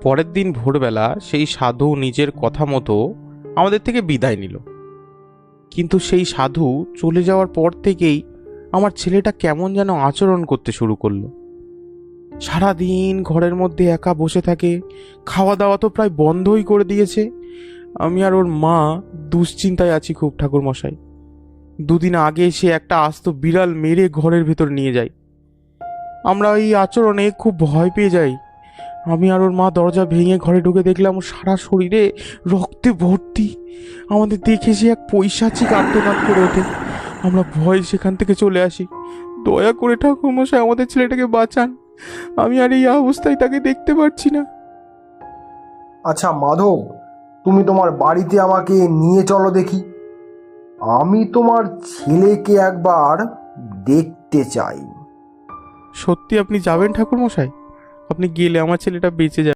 পরের দিন ভোরবেলা সেই সাধু নিজের কথা মতো আমাদের থেকে বিদায় নিল। কিন্তু সেই সাধু চলে যাওয়ার পর থেকেই আমার ছেলেটা কেমন যেন আচরণ করতে শুরু করলো। সারাদিন ঘরের মধ্যে একা বসে থাকে, খাওয়া দাওয়া তো প্রায় বন্ধই করে দিয়েছে। আমি আর ওর মা দুশ্চিন্তায় আছি খুব ঠাকুরমশাই। দুদিন আগে সে একটা আস্ত বিড়াল মেরে ঘরের ভেতর নিয়ে যায়। আমরা এই আচরণে খুব ভয় পেয়ে যাই। আমি আর ওর মা দরজা ভেঙে ঘরে ঢুকে দেখলাম ওর সারা শরীরে রক্তে ভর্তি। আমাদের দেখে সে এক পৈশাচিক আর্তনাদ করে ওঠে। আমরা ভয় সেখান থেকে চলে আসি। দয়া করে ঠাকুরমশাই আমাদের ছেলেটাকে বাঁচান, আমি আর এই অবস্থায় তাকে দেখতে পারছি না। আচ্ছা মাধব, তুমি তোমার বাড়িতে আমাকে নিয়ে চলো দেখি। আমি তোমার ছেলেকে একবার দেখতে চাই। সত্যি আপনি যাবেন ঠাকুরমশাই? আপনি গেলে আমার ছেলেটা বেঁচে যাবে।